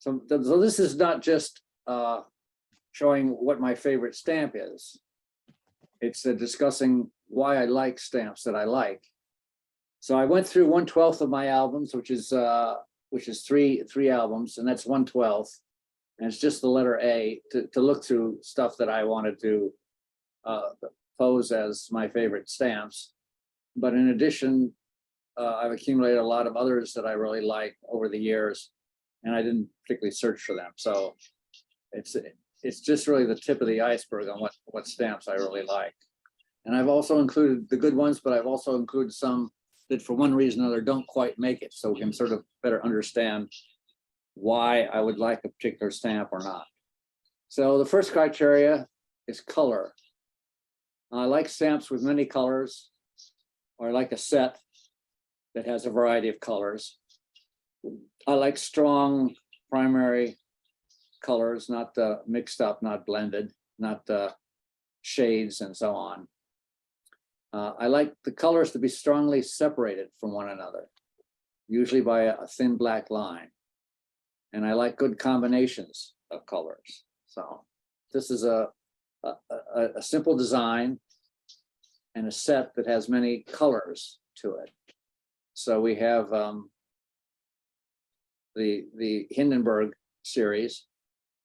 So this is not just showing what my favorite stamp is. It's discussing why I like stamps that I like. So I went through 1/12 of my albums, which is three albums, and that's 1/12. And it's just the letter A to look through stuff that I wanted to pose as my favorite stamps. But in addition, I've accumulated a lot of others that I really like over the years, and I didn't particularly search for them. So it's just really the tip of the iceberg on what stamps I really like. And I've also included the good ones, but I've also included some that for one reason or another don't quite make it, so we can sort of better understand why I would like a particular stamp or not. So the first criteria is color. I like stamps with many colors, or I like a set that has a variety of colors. I like strong primary colors, not mixed up, not blended, not shades and so on. I like the colors to be strongly separated from one another, usually by a thin black line. And I like good combinations of colors. So this is a simple design and a set that has many colors to it. So we have the Hindenburg series,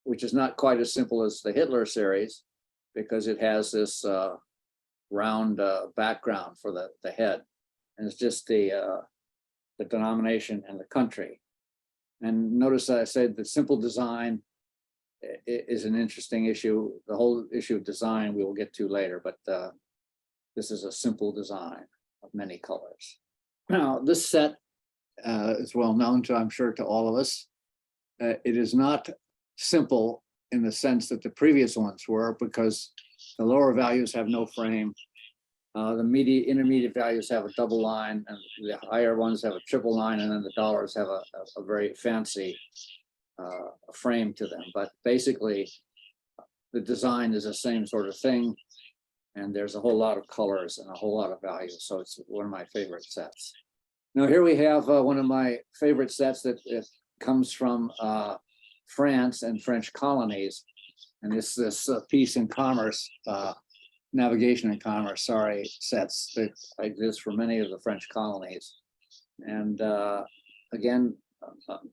which is not quite as simple as the Hitler series, because it has this round background for the head, and it's just the denomination and the country. And notice that I said the simple design is an interesting issue. The whole issue of design we will get to later, but this is a simple design of many colors. Now, this set is well known to, I'm sure, to all of us. It is not simple in the sense that the previous ones were, because the lower values have no frame. The intermediate values have a double line, and the higher ones have a triple line, and then the dollars have a very fancy frame to them. But basically, the design is the same sort of thing, and there's a whole lot of colors and a whole lot of values. So it's one of my favorite sets. Now here we have one of my favorite sets that comes from France and French colonies, and this peace and commerce. Navigation and commerce, sets that exist for many of the French colonies. And again,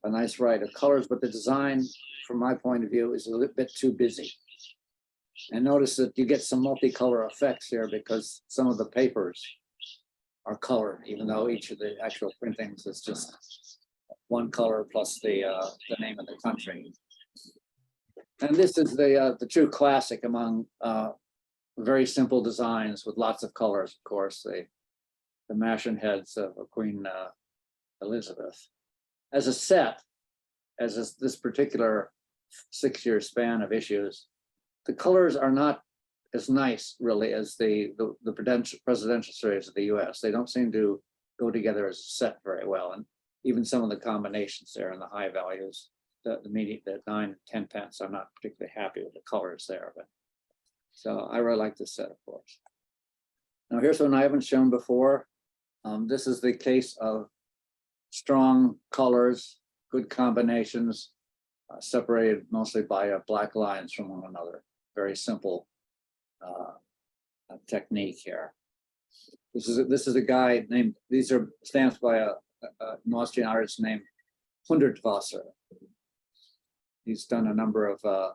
a nice variety of colors, but the design, from my point of view, is a little bit too busy. And notice that you get some multicolor effects here because some of the papers are colored, even though each of the actual printings is just one color plus the name of the country. And this is the true classic among very simple designs with lots of colors, of course, the Maschen heads of Queen Elizabeth. As a set, as this particular 6-year span of issues, the colors are not as nice, really, as the presidential series of the US. They don't seem to go together as a set very well. And even some of the combinations there in the high values, the 9 and 10 pence, I'm not particularly happy with the colors there, but so I really like this set, of course. Now here's one I haven't shown before. This is the case of strong colors, good combinations, separated mostly by black lines from one another. Very simple technique here. This is a guy named, these are stamps by an Austrian artist named Hundertwasser. He's done a number of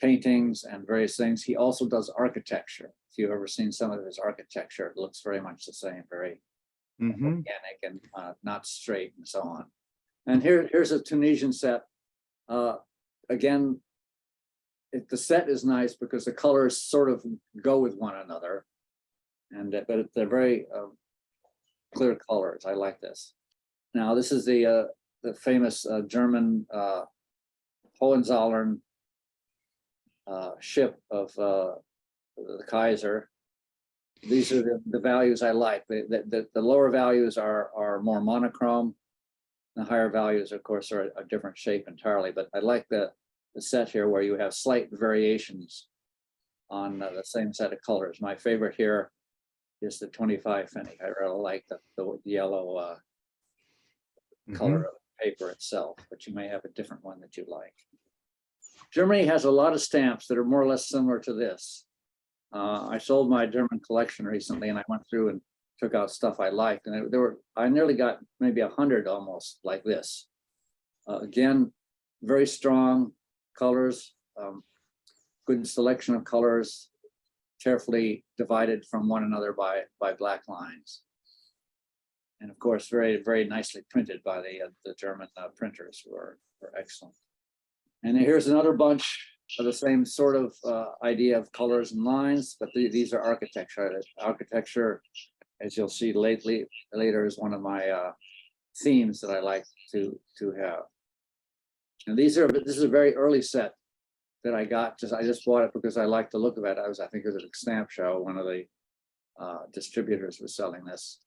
paintings and various things. He also does architecture. If you've ever seen some of his architecture, it looks very much the same, very organic and not straight and so on. And here's a Tunisian set. Again, the set is nice because the colors sort of go with one another, and but they're very clear colors. I like this. Now this is the famous German Hohenzollern ship of the Kaiser. These are the values I like. The lower values are more monochrome. The higher values, of course, are a different shape entirely. But I like the set here where you have slight variations on the same set of colors. My favorite here is the 25 Pfennig. I really like the yellow color of paper itself, but you may have a different one that you like. Germany has a lot of stamps that are more or less similar to this. I sold my German collection recently, and I went through and took out stuff I liked, and I nearly got maybe 100 almost like this. Again, very strong colors, good selection of colors, carefully divided from one another by black lines. And of course, very, very nicely printed by the German printers who are excellent. And here's another bunch of the same sort of idea of colors and lines, but these are architecture. Architecture, as you'll see later, is one of my themes that I like to have. And this is a very early set that I got. I just bought it because I like the look of it. I think it was at a stamp show. One of the distributors was selling this.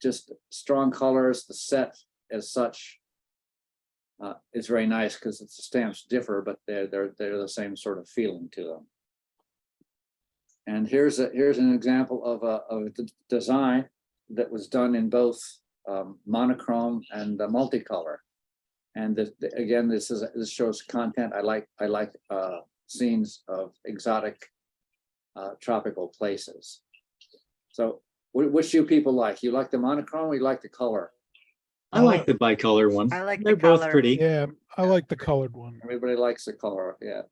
Just strong colors. The set as such is very nice because the stamps differ, but they're the same sort of feeling to them. And here's an example of a design that was done in both monochrome and multicolor. And again, this shows content. I like scenes of exotic tropical places. So which do you people like? You like the monochrome or you like the color? I like the bicolor one. I like They're the both color. pretty. Yeah, I like the colored one. Everybody likes the color, yeah.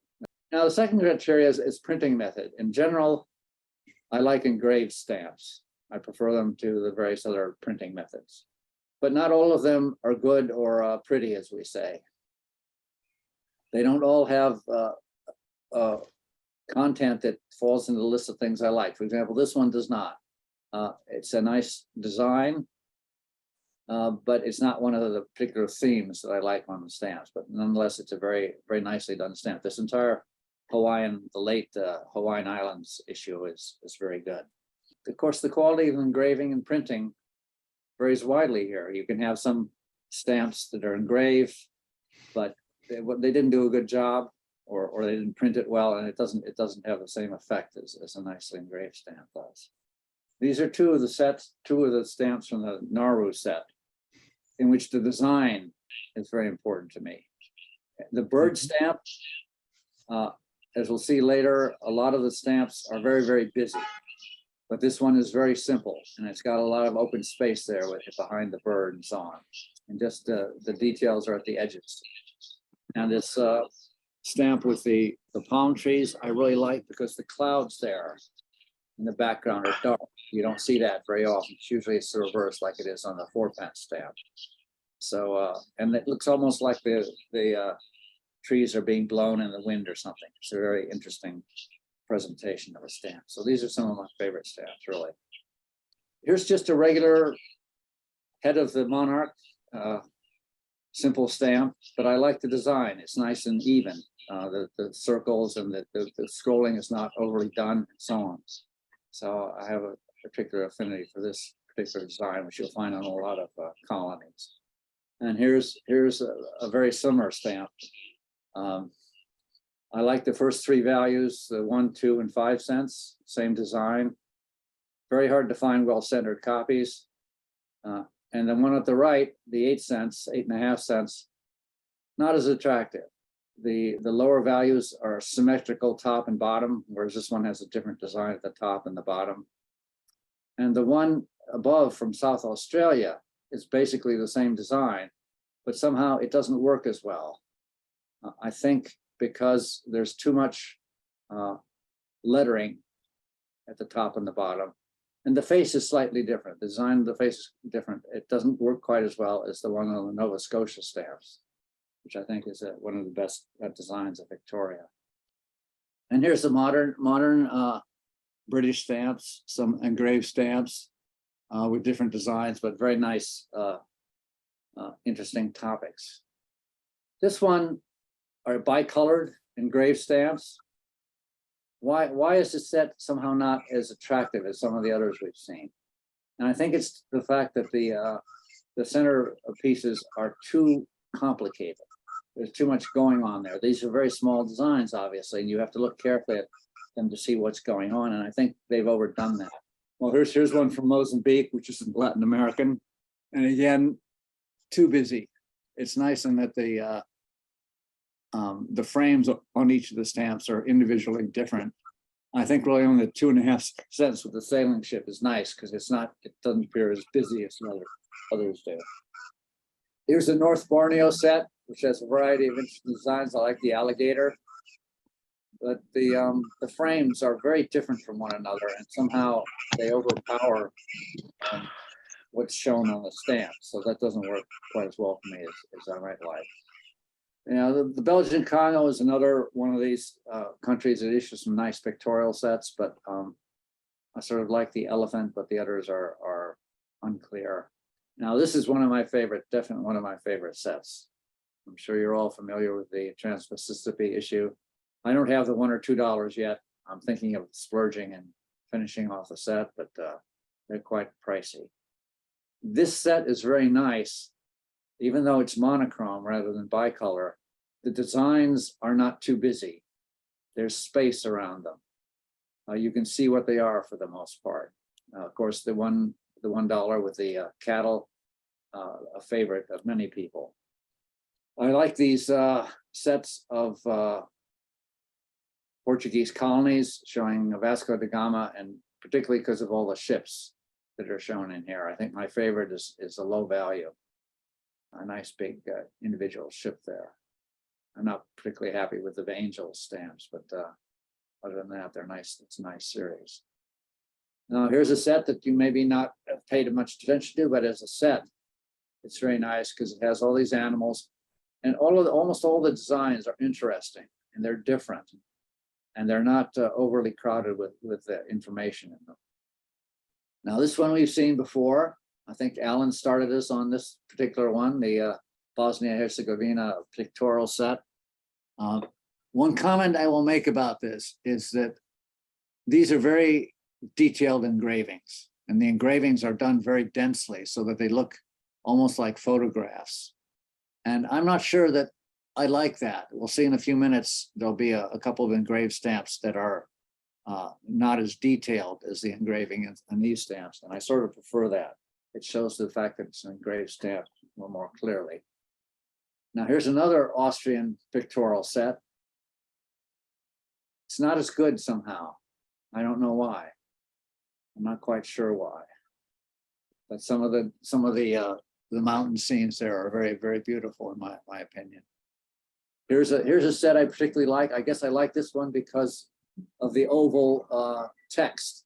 Now the second criteria is printing method. In general, I like engraved stamps. I prefer them to the various other printing methods. But not all of them are good or pretty, as we say. They don't all have content that falls into the list of things I like. For example, this one does not. It's a nice design, but it's not one of the particular themes that I like on the stamps. But nonetheless, it's a very, very nicely done stamp. This entire the late Hawaiian Islands issue is very good. Of course, the quality of engraving and printing varies widely here. You can have some stamps that are engraved, but they didn't do a good job, or they didn't print it well, and it doesn't have the same effect as a nicely engraved stamp does. These are two of the stamps from the Nauru set, in which the design is very important to me. The bird stamp, as we'll see later, a lot of the stamps are very, very busy. But this one is very simple, and it's got a lot of open space there with behind the bird and so on. And just the details are at the edges. And this stamp with the palm trees, I really like because the clouds there in the background are dark. You don't see that very often. Usually it's the reverse, like it is on the 4-pence stamp. So, and it looks almost like the trees are being blown in the wind or something. It's a very interesting presentation of a stamp. So these are some of my favorite stamps, really. Here's just a regular head of the monarch, simple stamp, but I like the design. It's nice and even. The circles and the scrolling is not overly done, and so on. So I have a particular affinity for this particular design, which you'll find on a lot of colonies. And here's a very similar stamp. I like the first three values, the 1, 2, and 5 cents, same design. Very hard to find well-centered copies. And the one at the right, the 8 cents, 8.5 cents, not as attractive. The lower values are symmetrical top and bottom, whereas this one has a different design at the top and the bottom. And the one above from South Australia is basically the same design, but somehow it doesn't work as well. I think because there's too much lettering at the top and the bottom. And the face is slightly different. The design of the face is different. It doesn't work quite as well as the one on the Nova Scotia stamps, which I think is one of the best designs of Victoria. And here's the modern British stamps, some engraved stamps with different designs, but very nice, interesting topics. This one are bicolored engraved stamps. Why is this set somehow not as attractive as some of the others we've seen? And I think it's the fact that the center pieces are too complicated. There's too much going on there. These are very small designs, obviously, and you have to look carefully at them to see what's going on. And I think they've overdone that. Well, here's one from Mozambique, which is Latin American. And again, too busy. it's nice in that the frames on each of the stamps are individually different. I think really only the 2.5 cents with the sailing ship is nice because it doesn't appear as busy as some others do. Here's the North Borneo set, which has a variety of interesting designs. I like the alligator, but the frames are very different from one another, and somehow they overpower what's shown on the stamp. So that doesn't work quite as well for me as I might like. You know, the Belgian Congo is another one of these countries that issues some nice pictorial sets, but I sort of like the elephant, but the others are unclear. Now, this is one of my favorite, definitely one of my favorite sets. I'm sure you're all familiar with the Trans-Mississippi issue. I don't have the $1 or $2 yet. I'm thinking of splurging and finishing off the set, but they're quite pricey. This set is very nice, even though it's monochrome rather than bicolor. The designs are not too busy. There's space around them. You can see what they are for the most part. Of course, the $1 with the cattle, a favorite of many people. I like these sets of Portuguese colonies showing Vasco da Gama, and particularly because of all the ships that are shown in here. I think my favorite is a low value, a nice big individual ship there. I'm not particularly happy with the angel stamps, but other than that, they're nice. It's a nice series. Now, here's a set that you maybe not have paid much attention to, but as a set, it's very nice because it has all these animals, and almost all the designs are interesting and they're different, and they're not overly crowded with the information in them. Now, this one we've seen before. I think Alan started us on this particular one, the Bosnia-Herzegovina pictorial set. One comment I will make about this is that these are very detailed engravings, and the engravings are done very densely so that they look almost like photographs. And I'm not sure that I like that. We'll see in a few minutes, there'll be a couple of engraved stamps that are not as detailed as the engraving in these stamps, and I sort of prefer that. It shows the fact that it's an engraved stamp a little more clearly. Now, here's another Austrian pictorial set. It's not as good somehow. I don't know why. I'm not quite sure why. But some of the mountain scenes there are very, very beautiful in my opinion. Here's a set I particularly like. I guess I like this one because of the oval text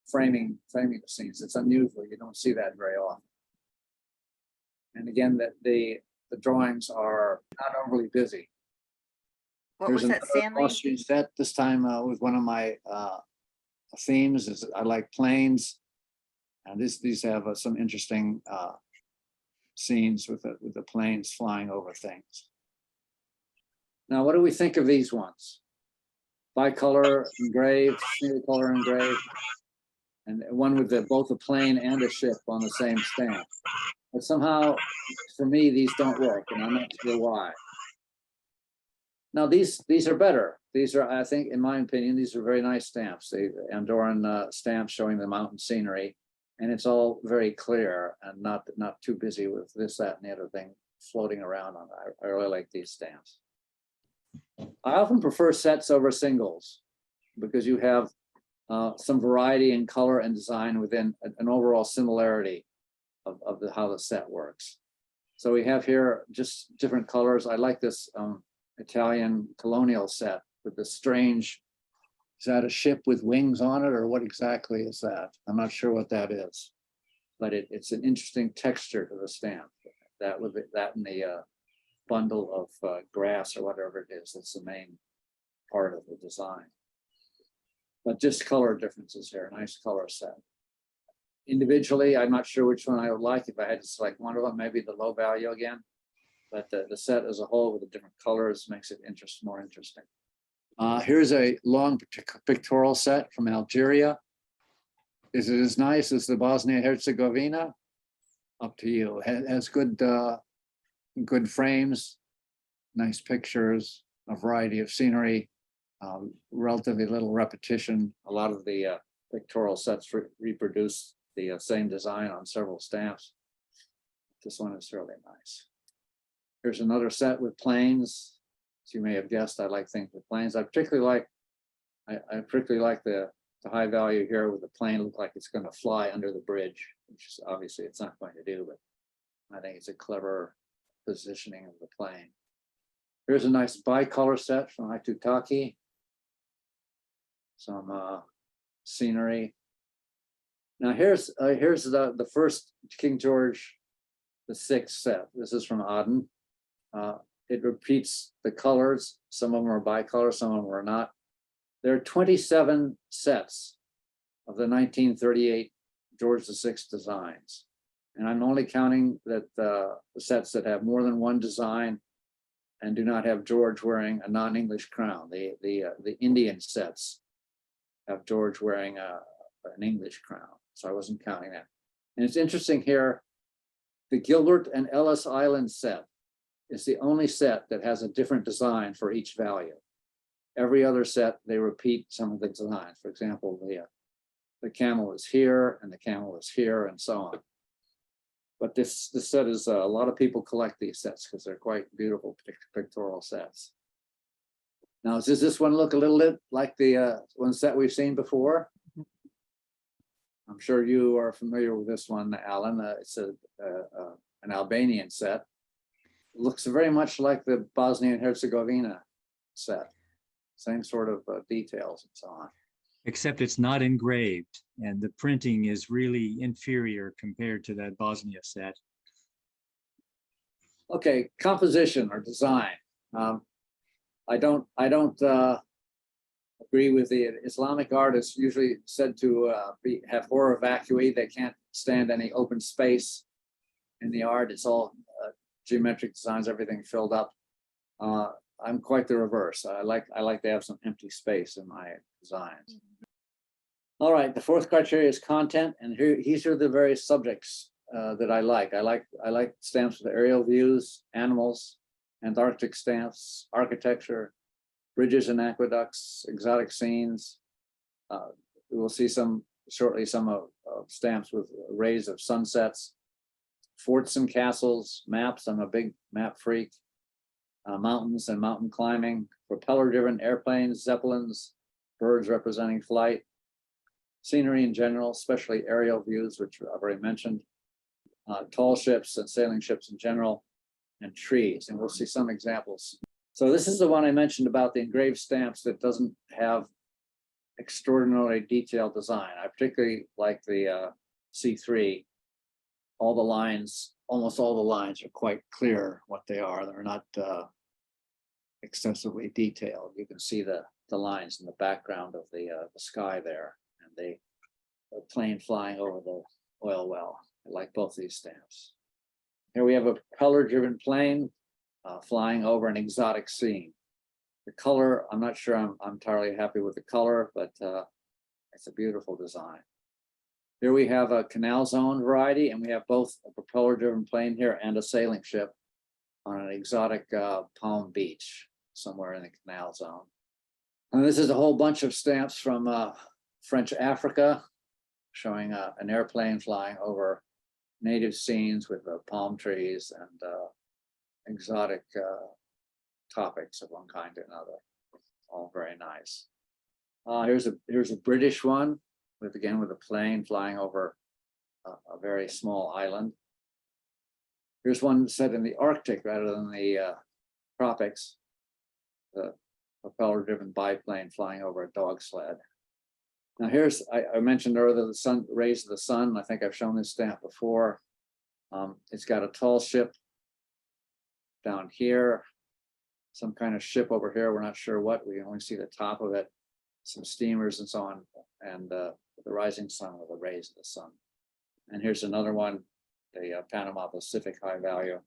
framing the scenes. It's unusual. You don't see that very often. And again, that the drawings are not overly busy. What There's was that, another Stanley? Austrian set, this time with one of my themes is I like planes. And these have some interesting scenes with the planes flying over things. Now, what do we think of these ones? Bicolor engraved, single color engraved, and one with both a plane and a ship on the same stamp. But somehow, for me, these don't work, and I'm not sure why. Now, these are better. These are, I think, in my opinion, these are very nice stamps. The Andorran stamps showing the mountain scenery, and it's all very clear and not too busy with this, that, and the other thing floating around on it. I really like these stamps. I often prefer sets over singles because you have some variety in color and design within an overall similarity of how the set works. So we have here just different colors. I like this Italian colonial set with the strange, is that a ship with wings on it, or what exactly is that? I'm not sure what that is, but it's an interesting texture to the stamp. That with that and the bundle of grass or whatever it is, that's the main part of the design. But just color differences here, nice color set. Individually, I'm not sure which one I would like. If I had to select one of them, maybe the low value again. But the set as a whole with the different colors makes it more interesting. Here's a long pictorial set from Algeria. Is it as nice as the Bosnia-Herzegovina? Up to you. It has good frames, nice pictures, a variety of scenery, relatively little repetition. A lot of the pictorial sets reproduce the same design on several stamps. This one is really nice. Here's another set with planes. As you may have guessed, I like things with planes. I particularly like the high value here with the plane look like it's going to fly under the bridge, which is obviously it's not going to do, but I think it's a clever positioning of the plane. Here's a nice bicolor set from Aitutaki. Some scenery. Now here's the first King George VI set. This is from Aden. It repeats the colors. Some of them are bicolor, some of them are not. There are 27 sets of the 1938 George VI designs. And I'm only counting that the sets that have more than one design and do not have George wearing a non-English crown. The Indian sets have George wearing an English crown. So I wasn't counting that. And it's interesting here, the Gilbert and Ellis Island set is the only set that has a different design for each value. Every other set, they repeat some of the designs. For example, the camel is here and the camel is here and so on. But this set is, a lot of people collect these sets because they're quite beautiful pictorial sets. Now, does this one look a little bit like the one set we've seen before? I'm sure you are familiar with this one, Alan. It's an Albanian set. It looks very much like the Bosnia and Herzegovina set. Same sort of details and so on. Except it's not engraved, and the printing is really inferior compared to that Bosnia set. Okay, composition or design. I don't agree with the Islamic art is usually said to have horror vacui. They can't stand any open space in the art. It's all geometric designs, everything filled up. I'm quite the reverse. I like to have some empty space in my designs. All right, the fourth criteria is content, and these are the various subjects that I like. I like stamps with aerial views, animals, Antarctic stamps, architecture, bridges and aqueducts, exotic scenes. We will see shortly some of stamps with rays of sunsets, forts and castles, maps. I'm a big map freak. Mountains and mountain climbing, propeller-driven airplanes, zeppelins, birds representing flight, scenery in general, especially aerial views, which I've already mentioned, tall ships and sailing ships in general, and trees. And we'll see some examples. So this is the one I mentioned about the engraved stamps that doesn't have extraordinarily detailed design. I particularly like the C3. All the lines, almost all the lines are quite clear what they are. They're not excessively detailed. You can see the lines in the background of the sky there, and the plane flying over the oil well. I like both these stamps. Here we have a propeller-driven plane flying over an exotic scene. The color, I'm not sure I'm entirely happy with the color, but it's a beautiful design. Here we have a canal zone variety, and we have both a propeller-driven plane here and a sailing ship on an exotic palm beach somewhere in the canal zone. And this is a whole bunch of stamps from French Africa, showing an airplane flying over native scenes with palm trees and exotic topics of one kind or another. All very nice. Here's a British one with a plane flying over a very small island. Here's one set in the Arctic rather than the tropics. The propeller-driven biplane flying over a dog sled. Now here's, I mentioned earlier the rays of the sun. I think I've shown this stamp before. It's got a tall ship down here, some kind of ship over here. We're not sure what. We only see the top of it. Some steamers and so on, and the rising sun with the rays of the sun. And here's another one, the Panama Pacific high value.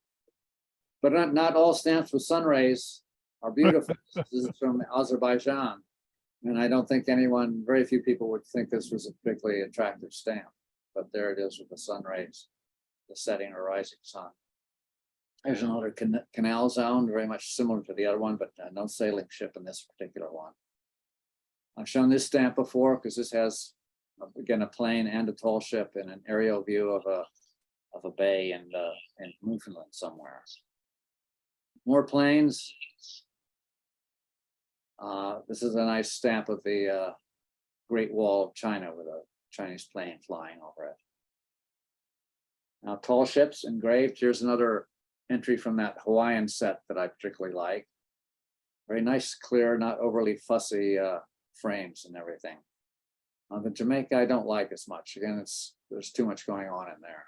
But not all stamps with sun rays are beautiful. This is from Azerbaijan. And I don't think very few people would think this was a particularly attractive stamp. But there it is with the sun rays, the setting or rising sun. There's another canal zone, very much similar to the other one, but no sailing ship in this particular one. I've shown this stamp before because this has, again, a plane and a tall ship in an aerial view of a bay in Newfoundland somewhere. More planes. This is a nice stamp of the Great Wall of China with a Chinese plane flying over it. Now, tall ships engraved. Here's another entry from that Hawaiian set that I particularly like. Very nice, clear, not overly fussy frames and everything. The Jamaica I don't like as much. Again, there's too much going on in there.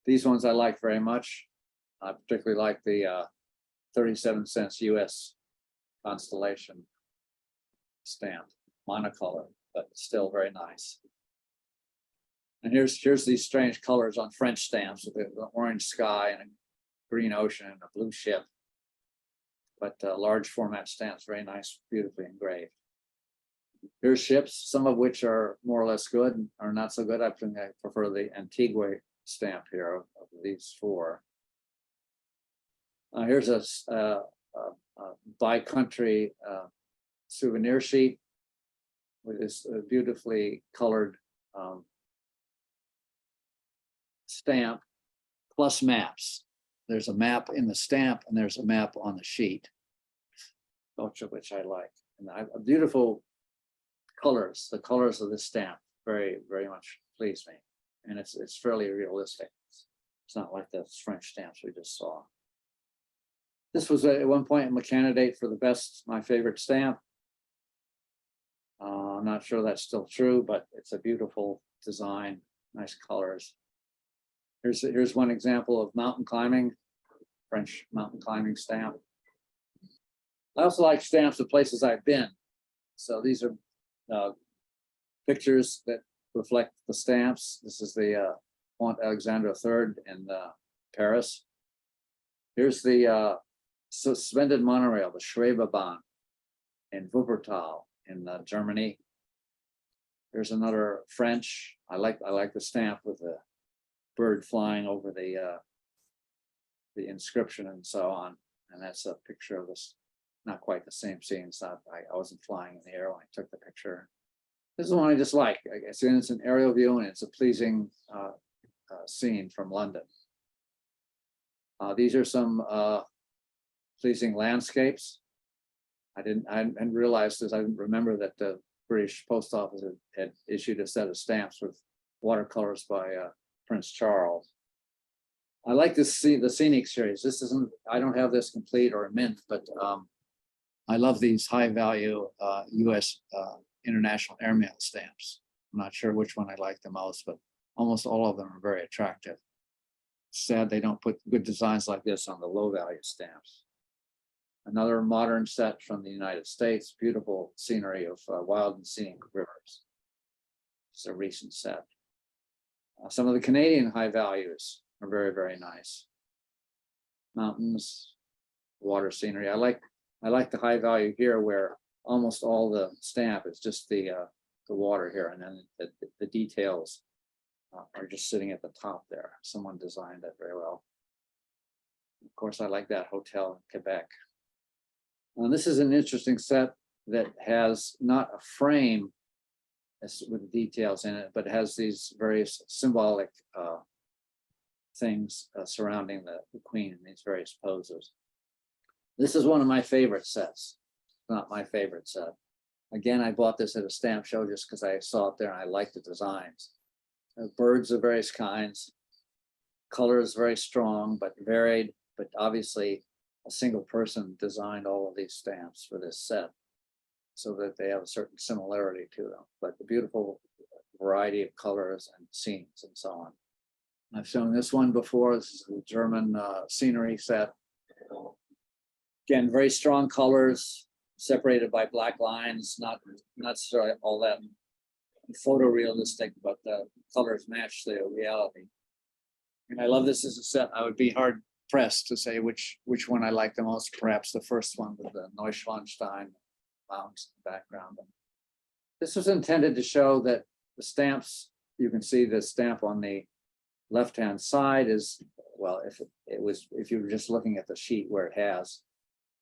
These ones I like very much. I particularly like the 37 cents US constellation stamp, monocolor, but still very nice. And here's these strange colors on French stamps with the orange sky and a green ocean and a blue ship. But large format stamps, very nice, beautifully engraved. Here's ships, some of which are more or less good or not so good. I think I prefer the Antigua stamp here of these four. Here's a by-country souvenir sheet with this beautifully colored stamp plus maps. There's a map in the stamp and there's a map on the sheet, both of which I like. And beautiful colors. The colors of this stamp very, very much please me. And it's fairly realistic. It's not like the French stamps we just saw. This was at one point my candidate for the best, my favorite stamp. I'm not sure that's still true, but it's a beautiful design, nice colors. Here's one example of mountain climbing, French mountain climbing stamp. I also like stamps of places I've been. So these are pictures that reflect the stamps. This is the Pont Alexandre III in Paris. Here's the suspended monorail, the Schwebebahn in Wuppertal in Germany. There's another French. I like the stamp with the bird flying over the inscription and so on. And that's a picture of this, not quite the same scene. It's not, I wasn't flying in the air when I took the picture. This is one I just like. I guess it's an aerial view and it's a pleasing scene from London. These are some pleasing landscapes. I hadn't realized this. I didn't remember that the British Post Office had issued a set of stamps with watercolors by Prince Charles. I like this the scenic series. This isn't, I don't have this complete or mint, but I love these high value US international airmail stamps. I'm not sure which one I like the most, but almost all of them are very attractive. Sad they don't put good designs like this on the low value stamps. Another modern set from the United States, beautiful scenery of wild and scenic rivers. It's a recent set. Some of the Canadian high values are very, very nice. Mountains, water scenery. I like the high value here where almost all the stamp is just the water here, and then the details are just sitting at the top there. Someone designed that very well. Of course, I like that hotel in Quebec. This is an interesting set that has not a frame with details in it, but has these various symbolic things surrounding the queen in these various poses. This is one of my favorite sets, not my favorite set. Again, I bought this at a stamp show just because I saw it there and I liked the designs. Birds of various kinds, colors very strong but varied, but obviously a single person designed all of these stamps for this set so that they have a certain similarity to them, but the beautiful variety of colors and scenes and so on. I've shown this one before. This is the German scenery set. Again, very strong colors, separated by black lines, not necessarily all that photorealistic, but the colors match the reality. And I love this as a set. I would be hard pressed to say which one I like the most. Perhaps the first one with the Neuschwanstein mountains in the background. This was intended to show that the stamps, you can see the stamp on the left-hand side is, well, if you were just looking at the sheet where it has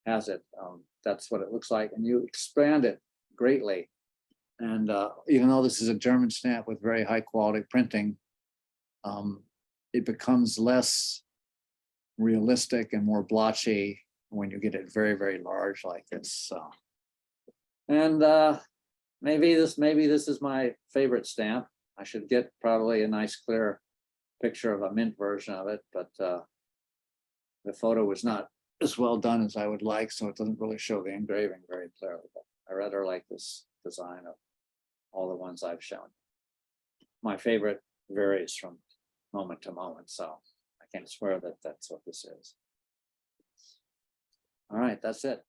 it, that's what it looks like. And you expand it greatly. And even though this is a German stamp with very high quality printing, it becomes less realistic and more blotchy when you get it very, very large like this. So, and maybe this is my favorite stamp. I should get probably a nice clear picture of a mint version of it, but the photo was not as well done as I would like, so it doesn't really show the engraving very clearly. But I rather like this design of all the ones I've shown. My favorite varies from moment to moment, so I can't swear that that's what this is. All right, that's it.